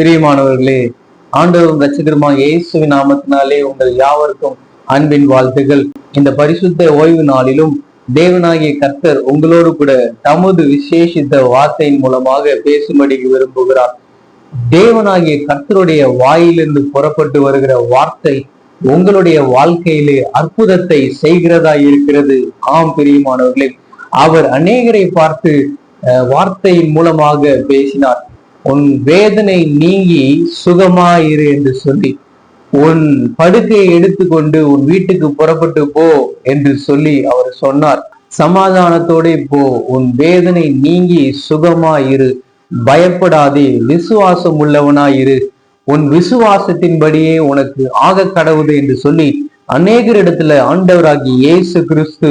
பிரியமானவர்களே, ஆண்டவரும் ரட்சகருமாகிய இயேசுவின் நாமத்தினாலே உங்கள் யாவருக்கும் அன்பின் வாழ்த்துகள். இந்த பரிசுத்த ஓய்வு நாளிலும் தேவனாகிய கர்த்தர் உங்களோடு கூட தமது விசேஷித்த வார்த்தையின் மூலமாக பேசும்படி விரும்புகிறார். தேவனாகிய கர்த்தருடைய வாயிலிருந்து புறப்பட்டு வருகிற வார்த்தை உங்களுடைய வாழ்க்கையிலே அற்புதத்தை செய்கிறதா இருக்கிறது. ஆம் பிரியமானவர்களே, அவர் அநேகரை பார்த்து வார்த்தையின் மூலமாக பேசினார். உன் வேதனை நீங்கி சுகமாயிரு என்று சொல்லி, உன் படுக்கையை எடுத்துக்கொண்டு உன் வீட்டுக்கு புறப்பட்டு போ என்று சொல்லி அவர் சொன்னார். சமாதானத்தோட போ, உன் வேதனை நீங்கி சுகமாயிரு, பயப்படாதே, விசுவாசம் உள்ளவனாயிரு, உன் விசுவாசத்தின்படியே உனக்கு ஆக கடவுது என்று சொல்லி அநேகரிடத்துல ஆண்டவராகி இயேசு கிறிஸ்து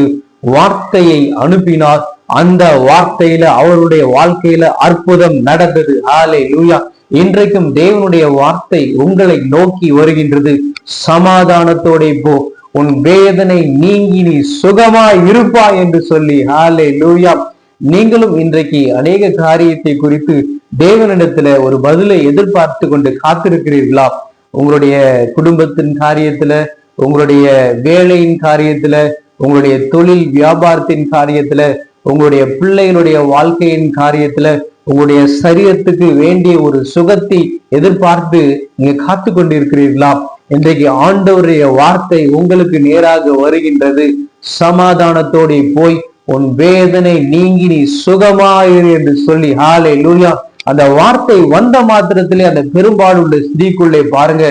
வார்த்தையை அனுப்பினார். அந்த வார்த்தையில அவருடைய வாழ்க்கையில அற்புதம் நடந்தது. ஹல்லேலூயா. இன்றைக்கும் தேவனுடைய வார்த்தை உங்களை நோக்கி வருகின்றது. சமாதானத்தோட போ, உன் வேதனை நீங்கி நீ சுகமாய் இருப்பாய் என்று சொல்லி. ஹல்லேலூயா. நீங்களும் இன்றைக்கு அநேக காரியத்தை குறித்து தேவனிடத்துல ஒரு பதிலை எதிர்பார்த்து கொண்டு காத்திருக்கிறீர்களா? உங்களுடைய குடும்பத்தின் காரியத்துல, உங்களுடைய வேலையின் காரியத்துல, உங்களுடைய தொழில் வியாபாரத்தின் காரியத்துல, உங்களுடைய பிள்ளைகளுடைய வாழ்க்கையின் காரியத்துல, உங்களுடைய சரீரத்துக்கு வேண்டிய ஒரு சுகத்தை எதிர்பார்த்து நீங்க காத்து கொண்டிருக்கிறீர்களா? இன்றைக்கு ஆண்டவருடைய வார்த்தை உங்களுக்கு நேராக வருகின்றது. சமாதானத்தோடு போய் உன் வேதனை நீங்கி நீ சுகமாயிரு என்று சொல்லி. ஹல்லேலூயா. அந்த வார்த்தை வந்த மாத்திரத்திலே அந்த பெரும்பாலுள்ள ஸ்திரீக்குள்ளே பாருங்க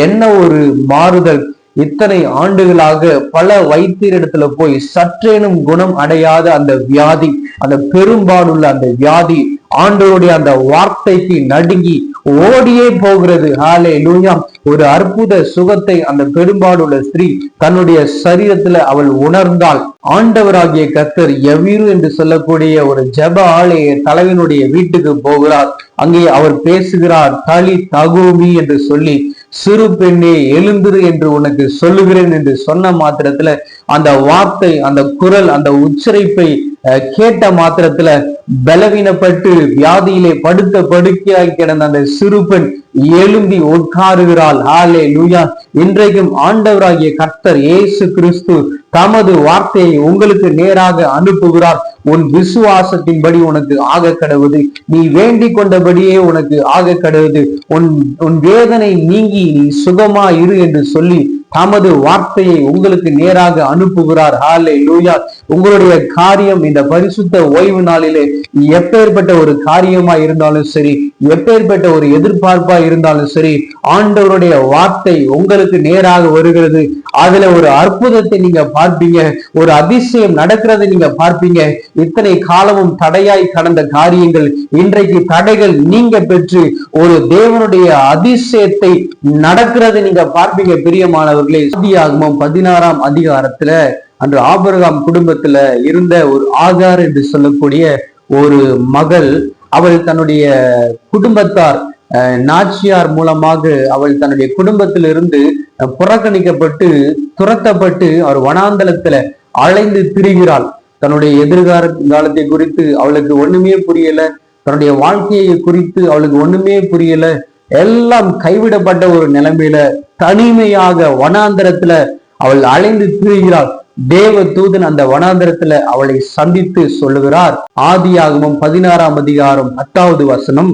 என்ன ஒரு மாறுதல். இத்தனை ஆண்டுகளாக பல வைத்தியரிடத்துல போய் சற்றேனும் குணம் அடையாத அந்த வியாதி, அந்த பெரும்பாலுள்ள அந்த வியாதி ஆண்டவருடைய அந்த வார்த்தைக்கு நடுங்கி ஓடியே போகிறது. ஹல்லேலூயா. ஒரு அற்புத சுகத்தை அந்த பெரும்பாலுள்ள ஸ்திரீ தன்னுடைய சரீரத்துல அவள் உணர்ந்தாள். ஆண்டவராகிய கர்த்தர் எவீரு என்று சொல்லக்கூடிய ஒரு ஜெப ஆலய தலைவனுடைய வீட்டுக்கு போகிறார். அங்கே அவர் பேசுகிறார். தலி தகூமி என்று சொல்லி, சிறு பெண்ணே எழுந்திரு என்று உனக்கு சொல்லுகிறேன் என்று சொன்ன மாத்திரத்துல அந்த வார்த்தை, அந்த குரல், அந்த உச்சரிப்பை கேட்ட மாத்திரத்துல பலவீனப்பட்டு வியாதியிலே படுத்த படுக்கையாய் கிடந்த அந்த சிறு பெண் எழும்பி உட்காருகிறாள். ஹல்லேலூயா. இன்றைக்கும் ஆண்டவராகிய கர்த்தர் இயேசு கிறிஸ்து தமது வார்த்தையை உங்களுக்கு நேராக அனுப்புகிறார். உன் விசுவாசத்தின்படி உனக்கு ஆக கடவுது, நீ வேண்டிக் கொண்டபடியே உனக்கு ஆக கடவுது, உன் வேதனை நீங்கி நீ சுகமா இரு என்று சொல்லி தமது வார்த்தையை உங்களுக்கு நேராக அனுப்புகிறார். ஹல்லேலூயா. உங்களுடைய காரியம் இந்த பரிசுத்த ஓய்வு நாளிலே எப்பேற்பட்ட ஒரு காரியமா இருந்தாலும் சரி, எப்பேற்பட்ட ஒரு எதிர்பார்ப்பா இருந்தாலும் சரி, ஆண்டவருடைய வார்த்தை உங்களுக்கு நேராக வருகிறது. அதுல ஒரு அற்புதத்தை நீங்க பார்ப்பீங்க, ஒரு அதிசயம் நடக்கிறதை நீங்க பார்ப்பீங்க. இத்தனை காலமும் தடையாய் கடந்த காரியங்கள் இன்றைக்கு தடைகள் நீங்க பெற்று ஒரு தேவனுடைய அதிசயத்தை நடக்கிறதை நீங்க பார்ப்பீங்க. பிரியமானவர்களே, ஆதியாகமம் 16ஆம் அதிகாரத்துல அன்று ஆபிரகாம் குடும்பத்துல இருந்த ஒரு ஆகார் என்று சொல்லக்கூடிய ஒரு மகள், அவள் தன்னுடைய குடும்பத்தார் நாச்சியார் மூலமாக அவள் தன்னுடைய குடும்பத்திலிருந்து புறக்கணிக்கப்பட்டு துரத்தப்பட்டு அவர் வனாந்தலத்துல அலைந்து திரிகிறாள். தன்னுடைய எதிர்காலத்தை குறித்து அவளுக்கு ஒண்ணுமே புரியல, தன்னுடைய வாழ்க்கையை குறித்து அவளுக்கு ஒண்ணுமே புரியல. எல்லாம் கைவிடப்பட்ட ஒரு நிலைமையில தனிமையாக வனாந்தரத்துல அவள் அலைந்து திரிகிறாள். தேவ தூதன் அந்த வனாந்தரத்துல அவளை சந்தித்து சொல்லுகிறார். ஆதியாகமம் 16ஆம் அதிகாரம் 10வது வசனம்,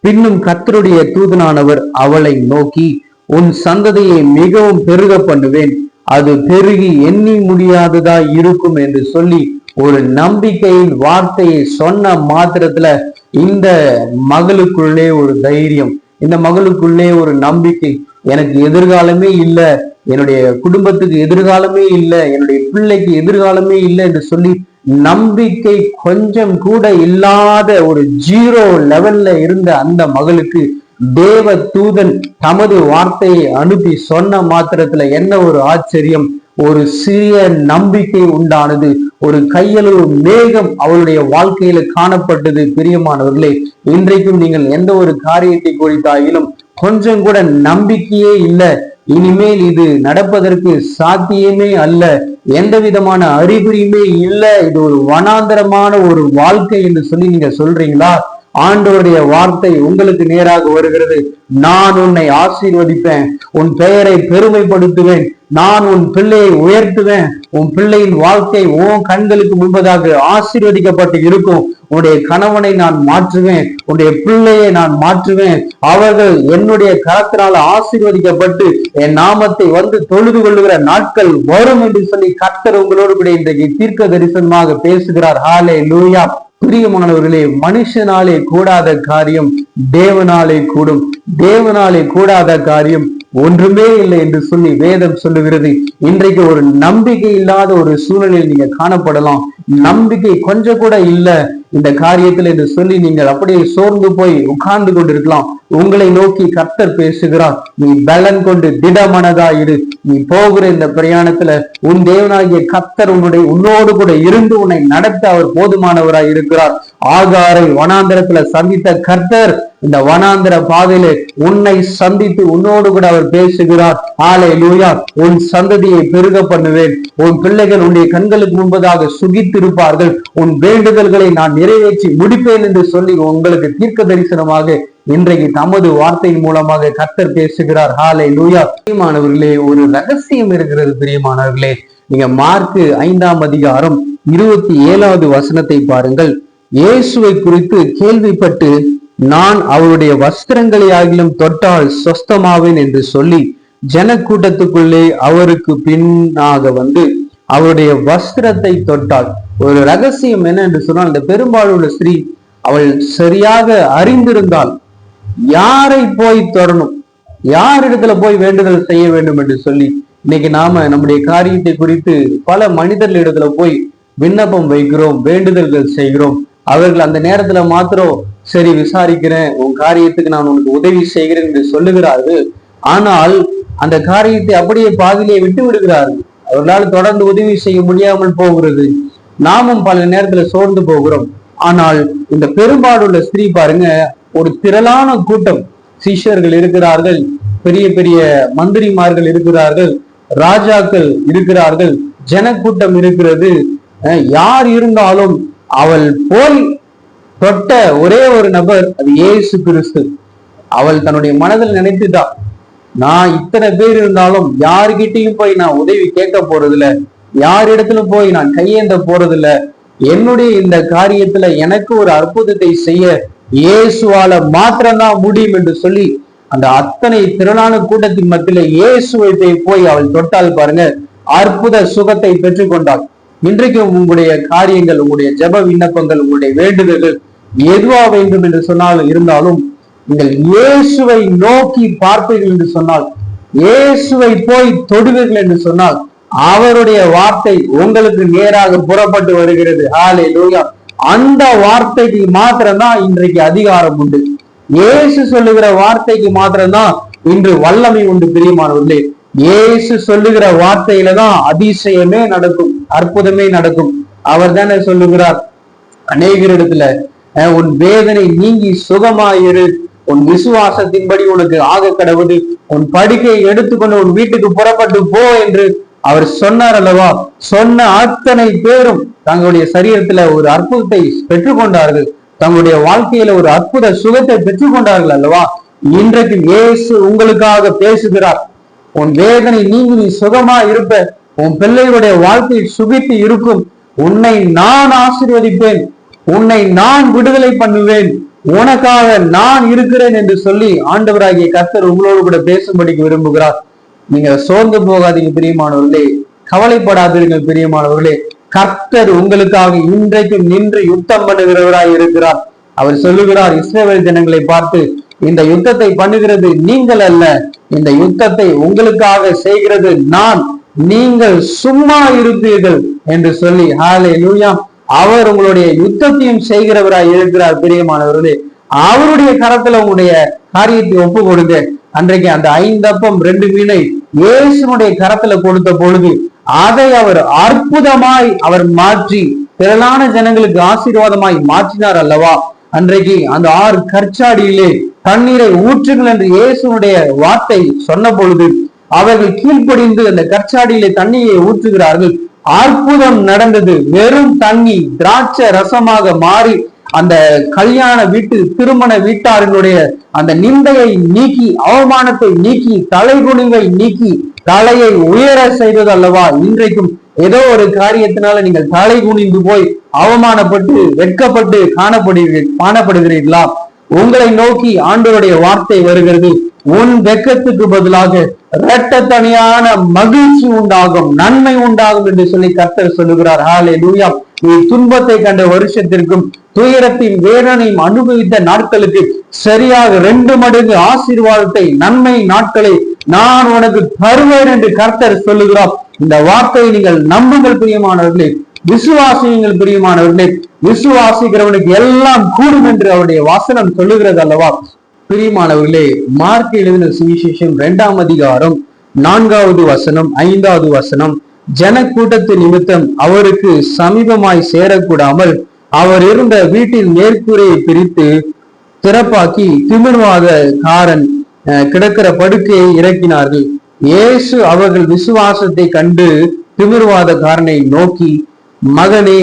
பின்னும் கர்த்தருடைய தூதனானவர் அவளை நோக்கி, உன் சந்ததியை மிகவும் பெருக பண்ணுவேன், அது பெருகி எண்ணி முடியாததா இருக்கும் என்று சொல்லி ஒரு நம்பிக்கையின் வார்த்தையை சொன்ன மாத்திரத்துல இந்த மகளுக்குள்ளே ஒரு தைரியம், இந்த மகளுக்குள்ளே ஒரு நம்பிக்கை. எனக்கு எதிர்காலமே இல்லை, என்னுடைய குடும்பத்துக்கு எதிர்காலமே இல்லை, என்னுடைய பிள்ளைக்கு எதிர்காலமே இல்லை என்று சொல்லி நம்பிக்கை கொஞ்சம் கூட இல்லாத ஒரு 0 லெவல்ல இருந்த அந்த மகளுக்கு தேவ தூதன் தமது வார்த்தையை அனுப்பி சொன்ன மாத்திரத்துல என்ன ஒரு ஆச்சரியம், ஒரு சிறிய நம்பிக்கை உண்டானது. ஒரு கையளவு மேகம் அவளுடைய வாழ்க்கையில காணப்பட்டது. பிரியமானவர்களே, இன்றைக்கும் நீங்கள் எந்த ஒரு காரியத்தை குறித்தாயிலும் கொஞ்சம் கூட நம்பிக்கையே இல்லை, இனிமேல் இது நடப்பதற்கு சாத்தியமே அல்ல, எந்த விதமான அறிகுறியுமே இல்லை, இது ஒரு வனாந்தரமான ஒரு வாழ்க்கை என்று சொல்லி நீங்க சொல்றீங்களா? ஆண்டவருடைய வார்த்தை உங்களுக்கு நேராக வருகிறது. நான் உன்னை ஆசீர்வதிப்பேன், உன் பெயரை பெருமைப்படுத்துவேன், நான் உன் பிள்ளையை உயர்த்துவேன், உன் பிள்ளையின் வாழ்க்கை உன் கண்களுக்கு முன்பதாக ஆசீர்வதிக்கப்பட்டு இருக்கும். உன்னுடைய கணவனை நான் மாற்றுவேன், உன்னுடைய பிள்ளையை நான் மாற்றுவேன், அவர்கள் என்னுடைய கரத்தினால் ஆசீர்வதிக்கப்பட்டு என் நாமத்தை வந்து தொழுது கொள்ளுகிற நாட்கள் வரும் என்று சொல்லி கர்த்தர் உங்களோடு கூட இன்றைக்கு தீர்க்க தரிசனமாக பேசுகிறார். ஹல்லேலூயா. பிரியமானவர்களே, மனுஷனாலே கூடாத காரியம் தேவனாலே கூடும், தேவனாலே கூடாத காரியம் ஒன்றுமே இல்லை என்று சொல்லி வேதம் சொல்லுகிறது. இன்றைக்கு ஒரு நம்பிக்கை இல்லாத ஒரு சூழலில் நீங்க காணப்படலாம். நம்பிக்கை கொஞ்சம் கூட இல்ல இந்த காரியத்தில் என்று சொல்லி நீங்கள் அப்படியே சோர்ந்து போய் உட்கார்ந்து கொண்டிருக்கலாம். உங்களை நோக்கி கர்த்தர் பேசுகிறார். நீ பலன் கொண்டு திடமனதாயிரு. நீ போகிற இந்த பிரயாணத்துல உன் தேவனாகிய கர்த்தர் உன்னோடு கூட இருந்து உன்னை நடத்த அவர் போதுமானவராய் இருக்கிறார். ஆகாரை வனாந்திரத்துல சந்தித்த கர்த்தர் இந்த வனாந்திர பாதையில உன்னை சந்தித்து உன்னோடு கூட அவர் பேசுகிறார். ஹல்லேலூயா. உன் சந்ததியை பெருக பண்ணுவேன், உன் பிள்ளைகள் உன்னுடைய கண்களுக்கு முன்பதாக சுகித்திருப்பார்கள், உன் வேண்டுதல்களை நான் நிறைவேற்றி முடிப்பேன் என்று சொல்லி உங்களுக்கு தீர்க்க தரிசனமாக இன்றைக்கு தமது வார்த்தையின் மூலமாக கர்த்தர் பேசுகிறார். ஹல்லேலூயா. பிரியமானவர்களே, ஒரு ரகசியம் இருக்கிறது. பிரியமானவர்களே, நீங்க மார்க்கு 5ஆம் அதிகாரம் 27வது வசனத்தை பாருங்கள். இயேசுவை குறித்து கேள்விப்பட்டு நான் அவருடைய வஸ்திரங்களை ஆகிலும் தொட்டால் சொஸ்தமாவேன் என்று சொல்லி ஜனக்கூட்டத்துக்குள்ளே அவருக்கு பின்னாக வந்து அவருடைய வஸ்திரத்தை தொட்டாள். ஒரு ரகசியம் என்ன என்று சொன்னால், இந்த பெரும்பாலுள்ள ஸ்திரீ அவள் சரியாக அறிந்திருந்தாள் யாரை போய் தொடரணும், யார் இடத்துல போய் வேண்டுதல் செய்ய வேண்டும் என்று சொல்லி. இன்னைக்கு நாம நம்முடைய காரியத்தை குறித்து பல மனிதர்கள் இடத்துல போய் விண்ணப்பம் வைக்கிறோம், வேண்டுதல்கள் செய்கிறோம். அவர்கள் அந்த நேரத்துல மாத்திரம் சரி விசாரிக்கிறேன், உன் காரியத்துக்கு நான் உனக்கு உதவி செய்கிறேன் என்று சொல்லுகிறார்கள். ஆனால் அந்த காரியத்தை அப்படியே பாதியிலே விட்டு விடுகிறார்கள். அவர்களால் தொடர்ந்து உதவி செய்ய முடியாமல் போகிறது. நாமும் பல நேரத்துல சோர்ந்து போகிறோம். ஆனால் இந்த பெரும்பாலுள்ள ஸ்திரீ பாருங்க, ஒரு திரளான கூட்டம் சீஷர்கள் இருக்கிறார்கள், பெரிய பெரிய மந்திரிமார்கள் இருக்கிறார்கள், ராஜாக்கள் இருக்கிறார்கள், ஜனக்கூட்டம் இருக்கிறது. யார் இருந்தாலும் அவள் போய் தொட்ட ஒரே ஒரு நபர், அது இயேசு கிறிஸ்து. அவள் தன்னுடைய மனதில் நினைத்துட்டா, நான் இத்தனை பேர் இருந்தாலும் யாருகிட்டையும் போய் நான் உதவி கேட்க போறதில்ல, யாரிடத்துல போய் நான் கையேந்த போறதில்ல, என்னுடைய இந்த காரியத்துல எனக்கு ஒரு அற்புதத்தை செய்ய இயேசுவால மாத்திரம்தான் முடியும் என்று சொல்லி அந்த அத்தனை திரளான கூட்டத்தின் மத்தியில இயேசுவை போய் அவள் தொட்டால் பாருங்க, அற்புத சுகத்தை பெற்றுக்கொண்டாள். இன்றைக்கும் உங்களுடைய காரியங்கள், உங்களுடைய ஜெப விண்ணப்பங்கள், உங்களுடைய வேண்டுதல்கள் எதுவா வேண்டும் என்று சொன்னால் இருந்தாலும் நீங்கள் இயேசுவை நோக்கி பார்ப்பீர்கள் என்று சொன்னால், இயேசுவை போய் தொடுவீர்கள் என்று சொன்னால் அவருடைய வார்த்தை உங்களுக்கு நேராக புறப்பட்டு வருகிறது. ஹல்லேலூயா. அந்த வார்த்தைக்கு மாத்திரம்தான் இன்றைக்கு அதிகாரம் உண்டு. இயேசு சொல்லுகிற வார்த்தைக்கு மாத்திரம்தான் இன்று வல்லமை உண்டு. பிரியமானவர்களே, இயேசு சொல்லுகிற வார்த்தையில தான் அதிசயமே நடக்கும், அற்புதமே நடக்கும். அவர் தானே சொல்லுகிறார் அநேகர் இடத்துல, உன் வேதனை நீங்கி சுகமாயிரு, உன் விசுவாசத்தின்படி உனக்கு ஆக கடவுது, உன் படுக்கையை எடுத்துக்கொண்டு உன் வீட்டுக்கு புறப்பட்டு போ என்று அவர் சொன்னார் அல்லவா. சொன்ன அத்தனை பேரும் தங்களுடைய சரீரத்துல ஒரு அற்புதத்தை பெற்றுக்கொண்டார்கள், தங்களுடைய வாழ்க்கையில ஒரு அற்புத சுகத்தை பெற்றுக்கொண்டார்கள் அல்லவா. இன்றைக்கு இயேசு உங்களுக்காக பேசுகிறார். உன் வேதனை நீங்கி நீ சுகமா இருப்ப, உன் பிள்ளைகளுடைய வாழ்க்கை சுகித்து இருக்கும், உன்னை நான் ஆசீர்வதிப்பேன், உன்னை நான் விடுதலை பண்ணுவேன், உனக்காக நான் இருக்கிறேன் என்று சொல்லி ஆண்டவராகிய கர்த்தர் உங்களோடு கூட பேசும்படிக்கு விரும்புகிறார். நீங்க சோர்ந்து போகாதீங்க பிரியமானவர்களே, கவலைப்படாதீர்கள் பிரியமானவர்களே. கர்த்தர் உங்களுக்காக இன்றைக்கும் நின்று யுத்தம் பண்ணுகிறவராய் இருக்கிறார். அவர் சொல்லுகிறார் இஸ்ரவேல் ஜனங்களை பார்த்து, இந்த யுத்தத்தை பண்ணுகிறது நீங்கள் அல்ல, இந்த யுத்தத்தை உங்களுக்காக செய்கிறது நான், நீங்கள் சும்மா இருப்பீர்கள் என்று சொல்லி. ஹல்லேலூயா. அவர் உங்களுடைய யுத்தத்தையும் செய்கிறவராய் இருக்கிறார் பிரியமானவர்களே. அவருடைய கரத்துல உங்களுடைய காரியத்தை ஒப்பு கொடுங்க. அன்றைக்கு அந்த 5 அப்பம் 2 மீனை இயேசுனுடைய கரத்துல கொடுத்த பொழுது அதை அவர் அற்புதமாய் அவர் மாற்றி திரளான ஜனங்களுக்கு ஆசீர்வாதமாய் மாற்றினார் அல்லவா. அன்றைக்கு அந்த 6 கற்சாடியிலே தண்ணீரை ஊற்றுங்கள் என்று இயேசுனுடைய வார்த்தை சொன்ன பொழுது அவர்கள் கீழ்ப்படிந்து அந்த கற்சாடியிலே தண்ணீரை ஊற்றுகிறார்கள். அற்புதம் நடந்தது. வெறும் தண்ணி திராட்சை ரசமாக மாறி அந்த கல்யாண வீட்டு திருமண வீட்டார்களுடைய அந்த நிந்தையை நீக்கி, அவமானத்தை நீக்கி, தலைகுனிவை நீக்கி, தலையை உயர செய்தது அல்லவா? இன்றைக்கும் ஏதோ ஒரு காரியத்தினால நீங்கள் தலை குனிந்து போய் அவமானப்பட்டு வெட்கப்பட்டு காணப்படுகிறீர்களா? உங்களை நோக்கி ஆண்டவருடைய வார்த்தை வருகிறது. உன் வெட்கத்துக்கு பதிலாக இரட்டத்தனியான மகிழ்ச்சி உண்டாகும், நன்மை உண்டாகும் என்று சொல்லி கர்த்தர் சொல்லுகிறார். ஹல்லேலூயா. நீ துன்பத்தை கண்ட வருஷத்திற்கும் துயரத்தின் வேதனையும் அனுபவித்த நாட்களுக்கு சரியாக 2 மடங்கு ஆசீர்வாதத்தை, நன்மை நாட்களை நான் உனக்கு தருவேன் என்று கர்த்தர் சொல்லுகிறார். இந்த வார்த்தையை நீங்கள் நம்புங்கள் பிரியமானவர்களே, விசுவாசியுங்கள் பிரியமானவர்களே. விசுவாசிக்கிறவனுக்கு எல்லாம் கூடும் என்று அவருடைய வசனம் சொல்லுகிறது அல்லவா? பிரியமானவர்களே, மார்க் எழுதின சுவிசேஷம் 2ஆம் அதிகாரம் 4வது வசனம் 5வது வசனம், ஜனக்கூட்டத்து நிமித்தம் அவருக்கு சமீபமாய் சேரக்கூடாமல் அவர் இருந்த வீட்டின் மேற்கூரையை பிரித்து திறப்பாக்கி திமிர்வாதக்காரன் கிடக்கிற படுக்கையை இறக்கினார்கள். இயேசு அவர்கள் விசுவாசத்தை கண்டு திமிர்வாதக்காரனை நோக்கி, மகனே,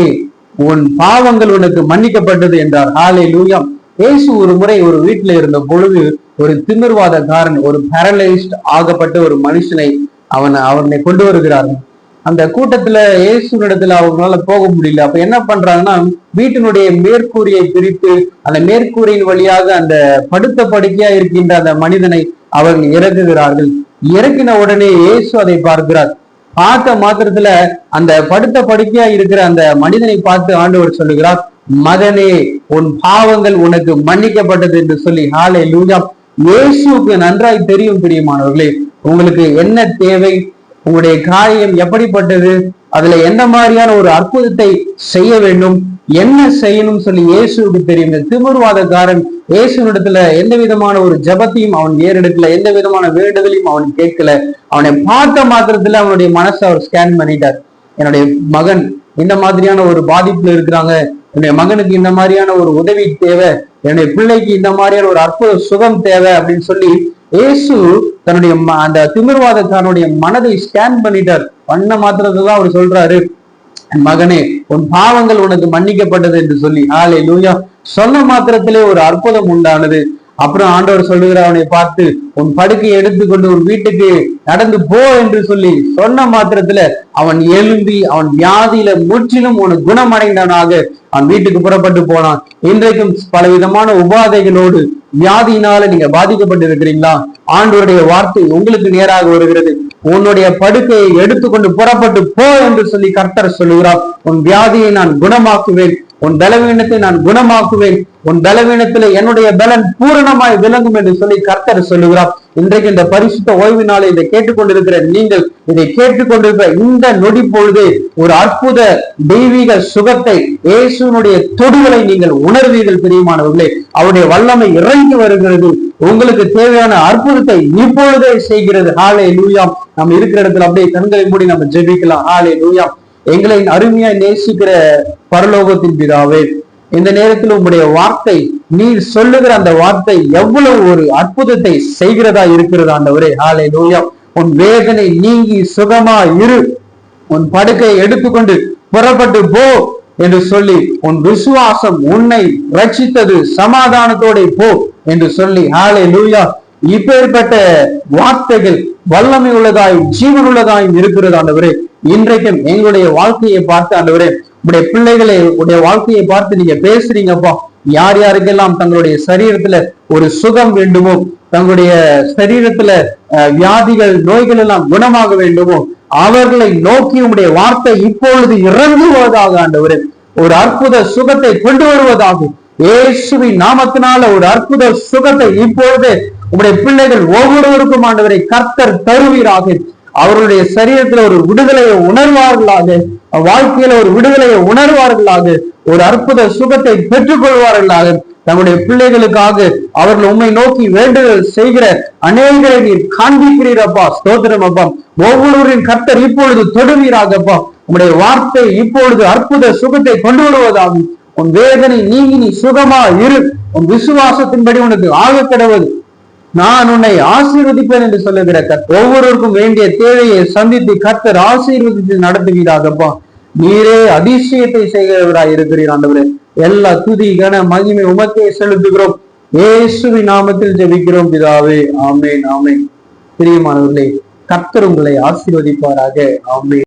உன் பாவங்கள் உனக்கு மன்னிக்கப்பட்டது என்றார். ஹல்லேலூயா. இயேசு ஒரு முறை ஒரு வீட்டுல இருந்த பொழுது ஒரு திமிர்வாதக்காரன், ஒரு பேரலைஸ்ட் ஆகப்பட்ட ஒரு மனுஷனை அவனை கொண்டு வருகிறார்கள். அந்த கூட்டத்துல இயேசுனிடத்துல அவங்களால போக முடியல. அப்ப என்ன பண்றாங்கன்னா, வீட்டினுடைய மேற்கூரையை பிரித்து அந்த மேற்கூரையின் வழியாக அந்த படுத்த படுக்கையா இருக்கின்ற அந்த மனிதனை அவர்கள் இறக்குகிறார்கள். இறக்கின உடனே இயேசு அதை பார்க்கிறார். பார்த்த மாத்திரத்துல அந்த படுத்த படுக்கையா இருக்கிற அந்த மனிதனை பார்த்து ஆண்டவர் சொல்லுகிறார், மகனே, உன் பாவங்கள் உனக்கு மன்னிக்கப்பட்டது என்று சொல்லி. ஹல்லேலூயா. இயேசுவுக்கு நன்றாய் தெரியும் பிரியமானவர்களே, உங்களுக்கு என்ன தேவை, உங்களுடைய காரியம் எப்படிப்பட்டது, அதுல எந்த மாதிரியான ஒரு அற்புதத்தை செய்ய வேண்டும், என்ன செய்யணும் சொல்லி இயேசுவுக்கு தெரியும். இந்த திமிர்வாதக்காரன் இயேசுனிடத்துல எந்த விதமான ஒரு ஜபத்தையும் அவன் ஏறெடுக்கல, எந்த விதமான வேண்டுதலையும் அவன் கேட்கல. அவனை பார்த்த மாத்திரத்துல அவனுடைய மனசை அவர் ஸ்கேன் பண்ணிட்டார். என்னுடைய மகன் இந்த மாதிரியான ஒரு பாதிப்புல இருக்கிறாங்க, என்னுடைய மகனுக்கு இந்த மாதிரியான ஒரு உதவி தேவை, என்னுடைய பிள்ளைக்கு இந்த மாதிரியான ஒரு அற்புத சுகம் தேவை அப்படின்னு சொல்லி இயேசு தன்னுடைய அந்த திமிர்வாதக்காரனுடைய மனதை ஸ்கேன் பண்ணிட்டார். பண்ண மாத்திரத்தான் அவர் சொல்றாரு, மகனே, உன் பாவங்கள் உனக்கு மன்னிக்கப்பட்டது என்று சொல்லி. ஹல்லேலூயா. சொன்ன மாத்திரத்திலே ஒரு அற்புதம் உண்டானது. அப்புறம் ஆண்டவர் சொல்லுகிறார், அவனை பார்த்து, உன் படுக்கையை எடுத்துக்கொண்டு உன் வீட்டுக்கு நடந்து போ என்று சொல்லி சொன்ன மாத்திரத்துல அவன் எழும்பி அவன் வியாதியில முற்றிலும் உனக்கு குணமடைந்தவனாக அவன் வீட்டுக்கு புறப்பட்டு போனான். இன்றைக்கும் பலவிதமான உபாதைகளோடு வியாதியினால நீங்க பாதிக்கப்பட்டு இருக்கிறீங்களா? ஆண்டவருடைய வார்த்தை உங்களுக்கு நேராக வருகிறது. உன்னுடைய படுக்கையை எடுத்துக்கொண்டு புறப்பட்டு போ என்று சொல்லி கர்த்தர் சொல்லுகிறார். உன் வியாதியை நான் குணமாக்குவேன், உன் பலவீனத்தை நான் குணமாக்குவேன், உன் பலவீனத்திலே என்னுடைய பலன் பூரணமாய் விளங்கும் என்று சொல்லி கர்த்தர் சொல்லுகிறார். இன்றைக்கு இந்த பரிசுத்த ஓய்வு நாளை இதை கேட்டுக்கொண்டிருக்கிற நீங்கள், இதை கேட்டுக்கொண்டிருக்கிற இந்த நொடி பொழுதே ஒரு அற்புத தெய்வீக சுகத்தை, இயேசுனுடைய தொடுகளை நீங்கள் உணர்வீர்கள் பிரியமானவர்களே. அவருடைய வல்லமை இறங்கி வருகிறது. உங்களுக்கு தேவையான அற்புதத்தை இப்பொழுதே செய்கிறது. ஹல்லேலூயா. நம்ம இருக்கிற இடத்துல அப்படியே கண்களை மூடி நம்ம ஜெபிக்கலாம். ஹல்லேலூயா. எங்களை அருமையாய் நேசிக்கிற பரலோகத்தின் பிதாவே, இந்த நேரத்தில் உங்களுடைய வார்த்தை, நீர் சொல்லுகிற அந்த வார்த்தை எவ்வளவு ஒரு அற்புதத்தை செய்கிறதா இருக்கிறது ஆண்டவரே. ஹல்லேலூயா. உன் வேதனை நீங்கி சுகமா இரு, உன் படுக்கையை எடுத்துக்கொண்டு புறப்பட்டு போ என்று சொல்லி, உன் விசுவாசம் உன்னை ரட்சித்தது, சமாதானத்தோட போ என்று சொல்லி. ஹல்லேலூயா. இப்பேற்பட்ட வார்த்தைகள் வல்லமை உள்ளதாய் ஜீவன் உள்ளதாயும் இருக்கிறது ஆண்டவரே. இன்றைக்கும் எங்களுடைய வாழ்க்கையை பார்த்து ஆண்டவரே, உடைய பிள்ளைகளை உடைய வாழ்க்கையை பார்த்து நீங்க பேசுறீங்கப்பா. யார் யாருக்கெல்லாம் தங்களுடைய சரீரத்துல ஒரு சுகம் வேண்டுமோ, தங்களுடைய சரீரத்துல வியாதிகள் நோய்கள் எல்லாம் குணமாக வேண்டுமோ, அவர்களை நோக்கி உடைய வார்த்தை இப்பொழுது இறங்குவதாக ஆண்டவரே. ஒரு அற்புத சுகத்தை கொண்டு வருவதாகும். இயேசுவின் நாமத்தினால ஒரு அற்புத சுகத்தை இப்பொழுது உடைய பிள்ளைகள் ஒவ்வொருவருக்கும் ஆண்டவரை கர்த்தர் தருவீராக. அவர்களுடைய சரீரத்துல ஒரு விடுதலையை உணர்வார்களாக, வாழ்க்கையில ஒரு விடுதலையை உணர்வார்களாக, ஒரு அற்புத சுகத்தை பெற்றுக் கொள்வார்களாக. தங்களுடைய பிள்ளைகளுக்காக அவர்கள் உண்மை நோக்கி வேண்டுதல் செய்கிற அநேகரை நீர் காண்பிக்கிறீரப்பா. ஸ்தோத்திரம் அப்பா. ஒவ்வொருவரின் கர்த்தர் இப்பொழுது தொடுவீராகப்பா. உங்களுடைய வார்த்தை இப்பொழுது அற்புத சுகத்தை கொண்டு வருவதாகும். உன் வேதனை நீங்கி நீ சுகமா இரு, உன் விசுவாசத்தின்படி உனக்கு ஆக கிடவது, நான் உன்னை ஆசீர்வதிப்பேன் என்று சொல்லுகிற கர்த்தர் ஒவ்வொருவருக்கும் வேண்டிய தேவையை சந்தித்து கர்த்தர் ஆசீர்வதித்து நடத்துவீராகப்பா. நீரே அதிசயத்தை செய்கிறவராய் இருக்கிறீர் ஆண்டவரே. எல்லா துதி கன மகிமை உமக்கே செலுத்துகிறோம். இயேசுவின் நாமத்தில் ஜெபிக்கிறோம் பிதாவே. ஆமென், ஆமென். பிரியமானவர்களே, கர்த்தர் உங்களை ஆசீர்வதிப்பாராக. ஆமென்.